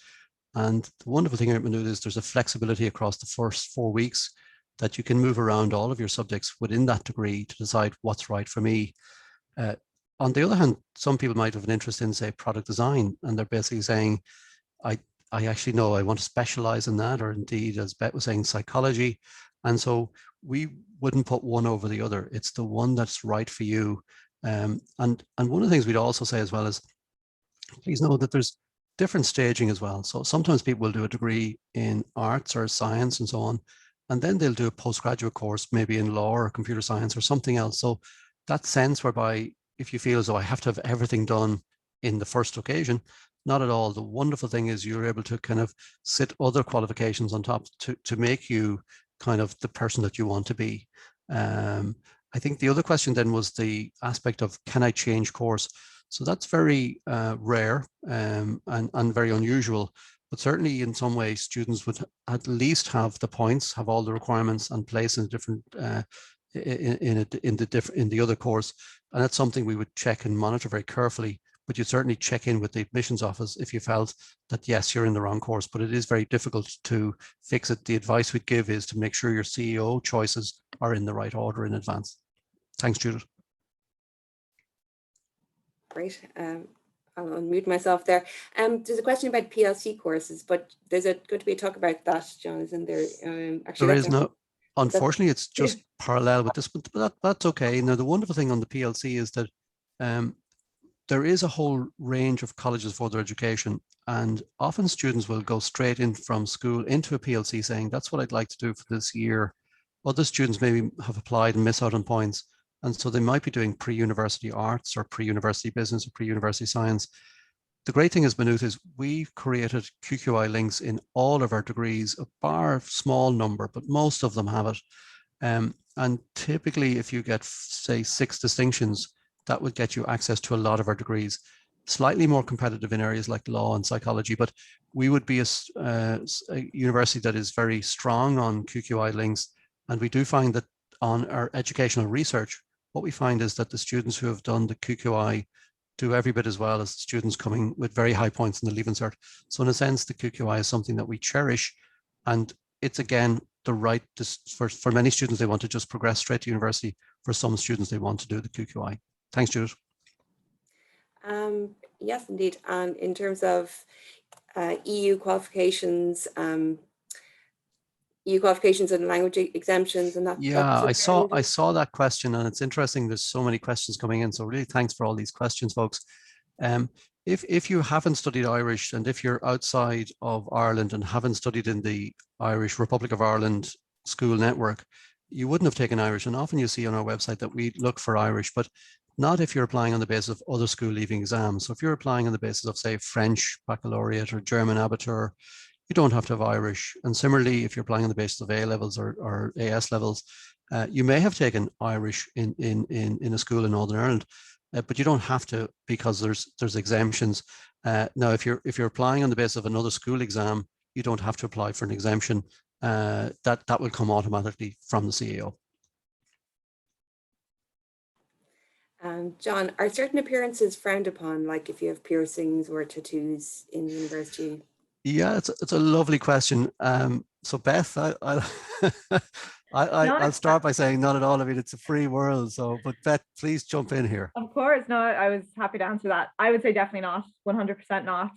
And the wonderful thing here at Maynooth is there's a flexibility across the first 4 weeks that you can move around all of your subjects within that degree to decide what's right for me. On the other hand, some people might have an interest in, say, product design, and they're basically saying, I actually know I want to specialize in that, or indeed, as Beth was saying, psychology. And so we wouldn't put one over the other. It's the one that's right for you. And one of the things we'd also say as well is, please know that there's different staging as well. So sometimes people will do a degree in arts or science and so on, and then they'll do a postgraduate course, maybe in law or computer science or something else. So that sense whereby if you feel as though I have to have everything done in the first occasion, not at all. The wonderful thing is you're able to kind of sit other qualifications on top to make you kind of the person that you want to be. I think the other question then was the aspect of, can I change course? So that's very rare and very unusual, but certainly in some ways students would at least have the points, have all the requirements and place in a different in the other course, and that's something we would check and monitor very carefully. But you certainly check in with the admissions office if you felt that, yes, you're in the wrong course, but it is very difficult to fix it. The advice we'd give is to make sure your CEO choices are in the right order in advance. Thanks, Judith. Great. I'll unmute myself there. There's a question about PLC courses, but there's going to be a talk about that, John, isn't there? Actually, there is no. Unfortunately, it's just parallel with this, but that's okay. Now, the wonderful thing on the PLC is that there is a whole range of colleges for their education, and often students will go straight in from school into a PLC saying, that's what I'd like to do for this year. Other students maybe have applied and miss out on points. And so they might be doing pre-university arts or pre-university business or pre-university science. The great thing is, Maynooth, is we've created QQI links in all of our degrees, a bar small number, but most of them have it. And typically, if you get, say, 6 distinctions, that would get you access to a lot of our degrees. Slightly more competitive in areas like law and psychology, but we would be a university that is very strong on QQI links. And we do find that on our educational research, what we find is that the students who have done the QQI do every bit as well as the students coming with very high points in the Leaving Cert. So in a sense, the QQI is something that we cherish. And it's, again, the right for many students, they want to just progress straight to university. For some students, they want to do the QQI. Thanks, Judith. Yes, indeed. And in terms of EU qualifications, EU qualifications and language exemptions and that. Yeah, I saw that question, and it's interesting. There's so many questions coming in. So really, thanks for all these questions, folks. If you haven't studied Irish, and if you're outside of Ireland and haven't studied in the Irish Republic of Ireland school network, you wouldn't have taken Irish. And often you see on our website that we look for Irish, but not if you're applying on the basis of other school leaving exams. So if you're applying on the basis of, say, French baccalaureate or German abitur, you don't have to have Irish. And similarly, if you're applying on the basis of A levels or AS levels, you may have taken Irish in a school in Northern Ireland, but you don't have to, because there's exemptions. Now, if you're applying on the basis of another school exam, you don't have to apply for an exemption. That will come automatically from the CAO. John, are certain appearances frowned upon, like if you have piercings or tattoos in university? Yeah, it's a lovely question. So Beth, I'll start by saying not at all. I mean, it's a free world. So, but Beth, please jump in here. Of course, no, I was happy to answer that. I would say definitely not, 100% not.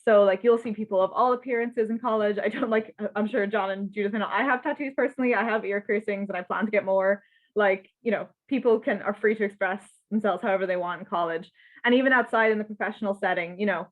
So like you'll see people of all appearances in college. I don't like, I'm sure John and Judith know, I have tattoos personally. I have ear piercings and I plan to get more. Like, you know, people are free to express themselves however they want in college. And even outside in the professional setting, you know,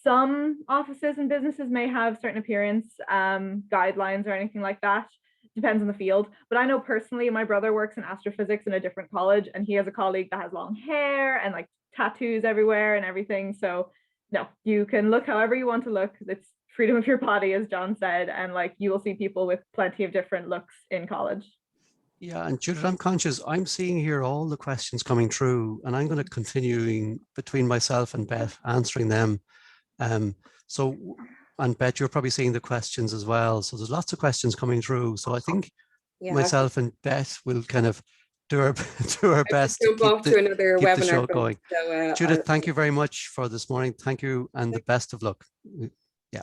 some offices and businesses may have certain appearance guidelines or anything like that. Depends on the field. But I know personally, my brother works in astrophysics in a different college, and he has a colleague that has long hair and like tattoos everywhere and everything. So no, you can look however you want to look. It's freedom of your body, as John said, and like you will see people with plenty of different looks in college. Yeah, and Judith, I'm conscious, I'm seeing here all the questions coming through, and I'm going to continue between myself and Beth answering them. So, and Beth, you're probably seeing the questions as well. So there's lots of questions coming through. So I think myself and Beth will kind of do our best to keep the show going. So, Judith, thank you very much for this morning. Thank you, and the best of luck. Yeah.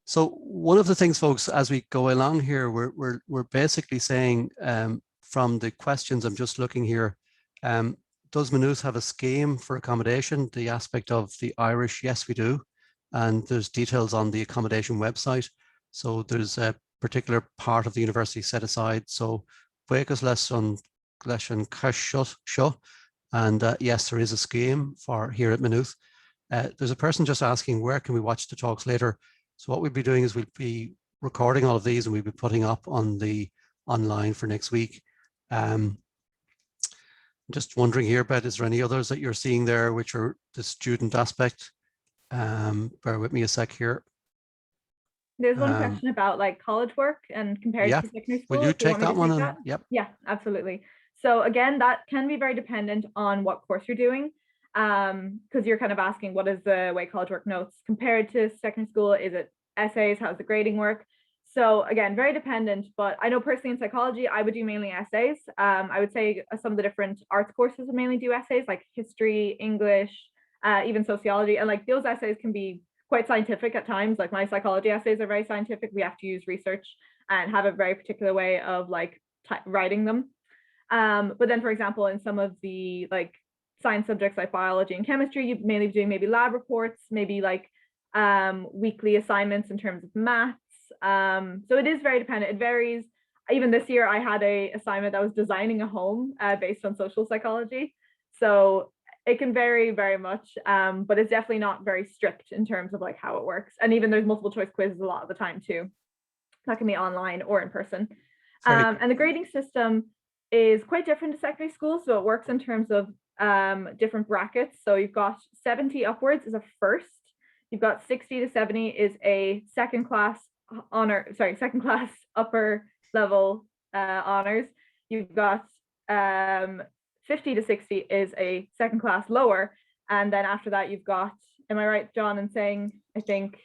So one of the things, folks, as we go along here, we're basically saying from the questions, I'm just looking here, does Maynooth have a scheme for accommodation? The aspect of the Irish, yes, we do. And there's details on the accommodation website. So there's a particular part of the university set aside. So Buchas leis an Cashut Seo. And yes, there is a scheme for here at Maynooth. There's a person just asking, where can we watch the talks later? So what we'll be doing is we'll be recording all of these and we'll be putting up on the online for next week. Just wondering here, Beth, is there any others that you're seeing there which are the student aspect? Bear with me a sec here. There's one question about like college work and compared to secondary school. Will you take that one? Yep. Yeah, absolutely. So again, that can be very dependent on what course you're doing. Because you're kind of asking, what is the way college work notes compared to secondary school? Is it essays? How's the grading work? So again, very dependent, but I know personally in psychology, I would do mainly essays. I would say some of the different arts courses would mainly do essays like history, English, even sociology. And like those essays can be quite scientific at times. Like my psychology essays are very scientific. We have to use research and have a very particular way of like writing them. But then, for example, in some of the like science subjects like biology and chemistry, you mainly be doing maybe lab reports, maybe like weekly assignments in terms of maths. So it is very dependent. It varies. Even this year, I had a assignment that was designing a home based on social psychology. So it can vary very much, but it's definitely not very strict in terms of like how it works. And even there's multiple choice quizzes a lot of the time too. That can be online or in person. And the grading system, is quite different to secondary school. So it works in terms of different brackets. So you've got 70 upwards is a first. You've got 60 to 70 is a second class upper level honors. You've got 50 to 60 is a second class lower. And then after that, you've got, am I right, John, in saying, I think,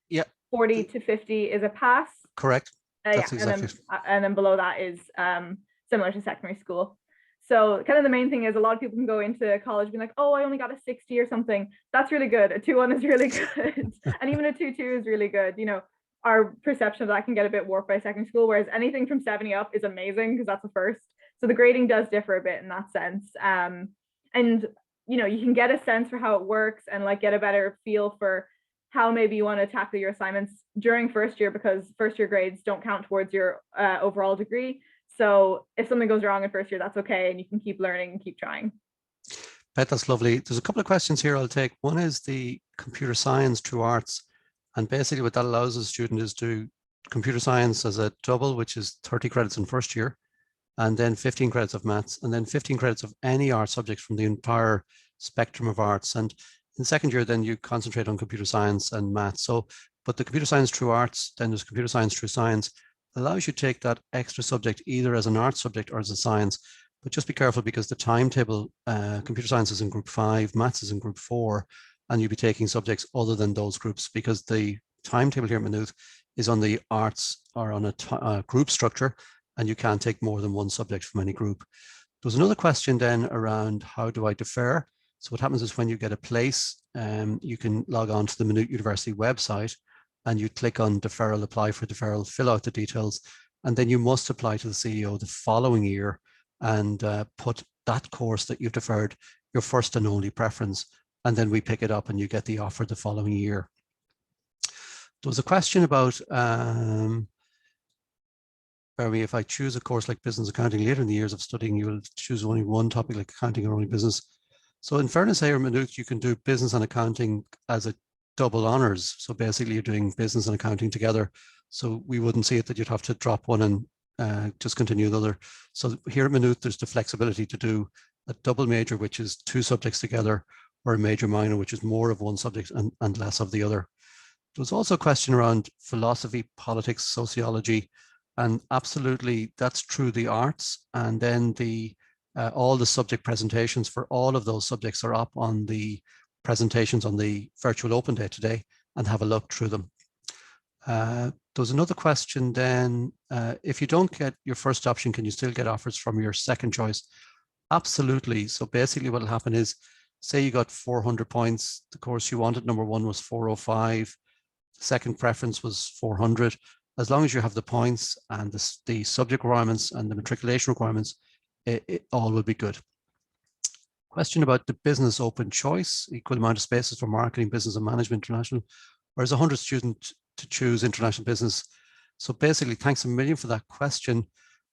yeah, 40 to 50 is a pass? Correct. That's yeah, exactly. And then below that is similar to secondary school. So kind of the main thing is a lot of people can go into college being like, oh, I only got a 60 or something. That's really good. A 2-1 is really good. And even a 2-2 is really good. You know, our perception of that can get a bit warped by secondary school, whereas anything from 70 up is amazing because that's a first. So the grading does differ a bit in that sense. And, you know, you can get a sense for how it works and like get a better feel for how maybe you want to tackle your assignments during first year, because first year grades don't count towards your overall degree. So if something goes wrong in first year, that's okay. And you can keep learning and keep trying. Beth, that's lovely. There's a couple of questions here I'll take. One is the computer science through arts. And basically what that allows a student is to computer science as a double, which is 30 credits in first year, and then 15 credits of maths, and then 15 credits of any art subject from the entire spectrum of arts. And in second year, then you concentrate on computer science and maths. So, but the computer science through arts, then there's computer science through science, allows you to take that extra subject either as an art subject or as a science. But just be careful because the timetable, computer science is in group 5, maths is in group 4, and you'll be taking subjects other than those groups because the timetable here at Maynooth is on the arts or on a group structure, and you can't take more than one subject from any group. There was another question then around how do I defer? So what happens is when you get a place, you can log on to the Maynooth University website and you click on deferral, apply for deferral, fill out the details, and then you must apply to the CEO the following year and put that course that you've deferred your first and only preference, and then we pick it up and you get the offer the following year. There was a question about, if I choose a course like business accounting later in the years of studying, you will choose only one topic like accounting or only business. So in fairness here, Maynooth, you can do business and accounting as a double honors. So basically you're doing business and accounting together. So we wouldn't see it that you'd have to drop one and just continue the other. So here at Maynooth, there's the flexibility to do a double major, which is 2 subjects together, or a major minor, which is more of one subject and less of the other. There was also a question around philosophy, politics, sociology, and absolutely that's through the arts. And then all the subject presentations for all of those subjects are up on the presentations on the virtual open day today, and have a look through them. There was another question then, if you don't get your first option, can you still get offers from your second choice? Absolutely. So basically what will happen is, say you got 400 points, the course you wanted, number 1 was 405, second preference was 400. As long as you have the points and the subject requirements and the matriculation requirements, it all will be good. Question about the business open choice, equal amount of spaces for marketing, business and management, international, or is 100 students to choose international business? So basically, thanks a million for that question.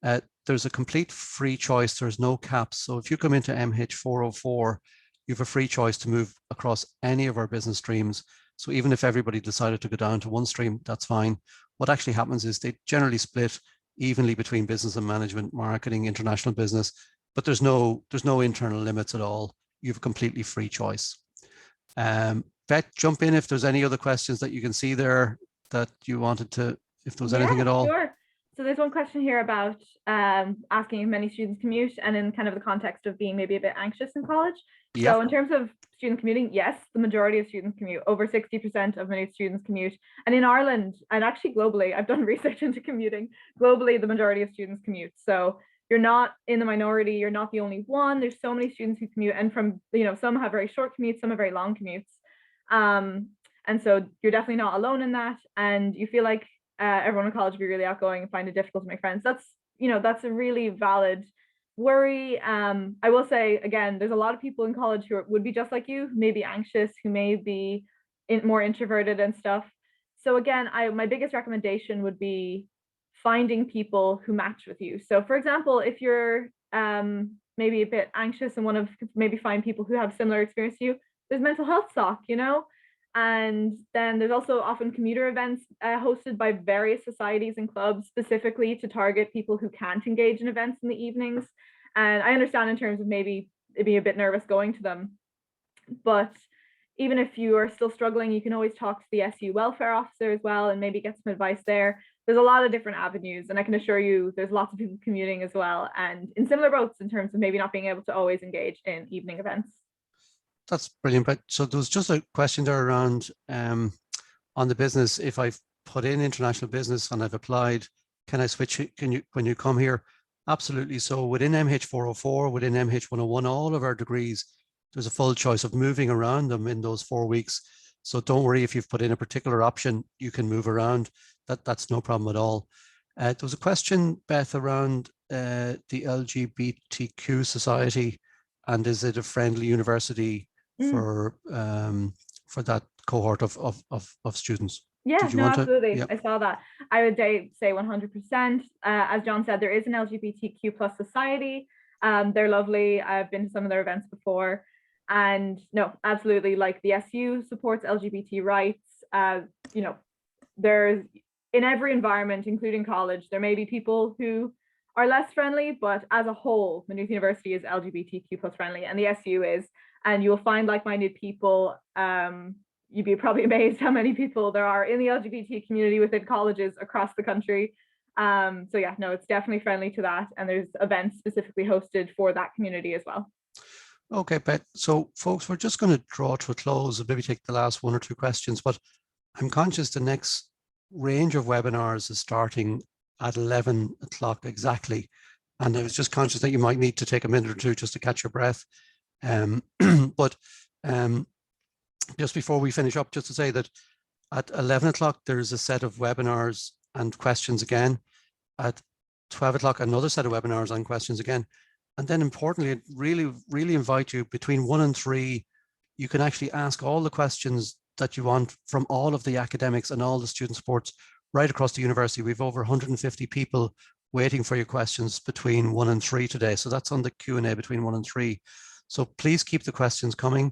There's a complete free choice. There's no caps. So if you come into MH404, you have a free choice to move across any of our business streams. So even if everybody decided to go down to one stream, that's fine. What actually happens is they generally split evenly between business and management, marketing, international business, but there's no internal limits at all. You have a completely free choice. Beth, jump in if there's any other questions that you can see there that you wanted to, if there was anything at all. Sure. So there's one question here about asking if many students commute, and in kind of the context of being maybe a bit anxious in college. Yep. So in terms of student commuting, yes, the majority of students commute. Over 60% of Maynooth students commute. And in Ireland, and actually globally, I've done research into commuting, globally the majority of students commute. So you're not in the minority, you're not the only one. There's so many students who commute, and from, you know, some have very short commutes, some have very long commutes. And so you're definitely not alone in that. And you feel like everyone in college would be really outgoing and find it difficult to make friends. That's, you know, that's a really valid worry. I will say, again, there's a lot of people in college who would be just like you, who may be anxious, who may be more introverted and stuff. So again, my biggest recommendation would be finding people who match with you. So for example, if you're maybe a bit anxious and want to maybe find people who have similar experience to you, there's mental health SOC, you know? And then there's also often commuter events hosted by various societies and clubs specifically to target people who can't engage in events in the evenings. And I understand in terms of maybe being a bit nervous going to them, but even if you are still struggling, you can always talk to the SU welfare officer as well and maybe get some advice there. There's a lot of different avenues, and I can assure you there's lots of people commuting as well and in similar boats in terms of maybe not being able to always engage in evening events. That's brilliant. But so there was just a question there around on the business. If I've put in international business and I've applied, can I switch it? Can you, when you come here? Absolutely. So within MH404, within MH101, all of our degrees, there's a full choice of moving around them in those 4 weeks. So don't worry if you've put in a particular option, you can move around. That's no problem at all. There was a question, Beth, around the LGBTQ society, and is it a friendly university for that cohort of students? Yeah, no, absolutely. Yep. I saw that. I would say 100%. As John said, there is an LGBTQ plus society. They're lovely. I've been to some of their events before. And no, absolutely, like the SU supports LGBT rights. You know, there's in every environment, including college, there may be people who are less friendly, but as a whole, Maynooth University is LGBTQ plus friendly, and the SU is, and you'll find like-minded people. You'd be probably amazed how many people there are in the LGBT community within colleges across the country. So yeah, no, it's definitely friendly to that, and there's events specifically hosted for that community as well. Okay, Beth. So folks, we're just going to draw to a close and maybe take the last 1 or 2 questions, but I'm conscious the next range of webinars is starting at 11 o'clock exactly. And I was just conscious that you might need to take a minute or two just to catch your breath. But just before we finish up, just to say that at 11 o'clock, there's a set of webinars and questions again. At 12 o'clock, another set of webinars and questions again. And then importantly, really invite you between 1 and 3, you can actually ask all the questions that you want from all of the academics and all the student supports right across the university. We've over 150 people waiting for your questions between 1 and 3 today. So that's on the Q&A between 1 and 3. So please keep the questions coming.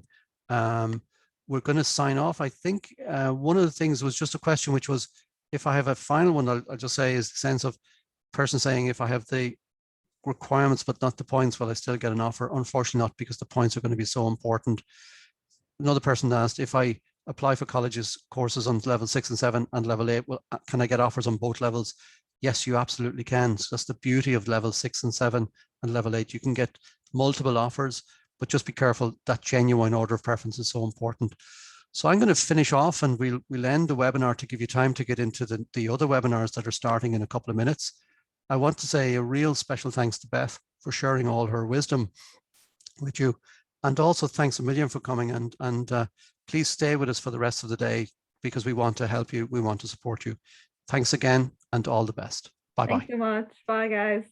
We're going to sign off. I think one of the things was just a question, which was, if I have a final one, I'll just say, is the sense of person saying, if I have the requirements but not the points, will I still get an offer? Unfortunately not, because the points are going to be so important. Another person asked, if I apply for colleges courses on level 6 and 7 and level 8, well, can I get offers on both levels? Yes, you absolutely can. So that's the beauty of level 6 and 7 and level 8. You can get multiple offers, but just be careful. That genuine order of preference is so important. So I'm going to finish off, and we'll end the webinar to give you time to get into the other webinars that are starting in a couple of minutes. I want to say a real special thanks to Beth for sharing all her wisdom with you. And also thanks a million for coming, and please stay with us for the rest of the day, because we want to help you. We want to support you. Thanks again, and all the best. Bye-bye. Thanks so much. Bye, guys.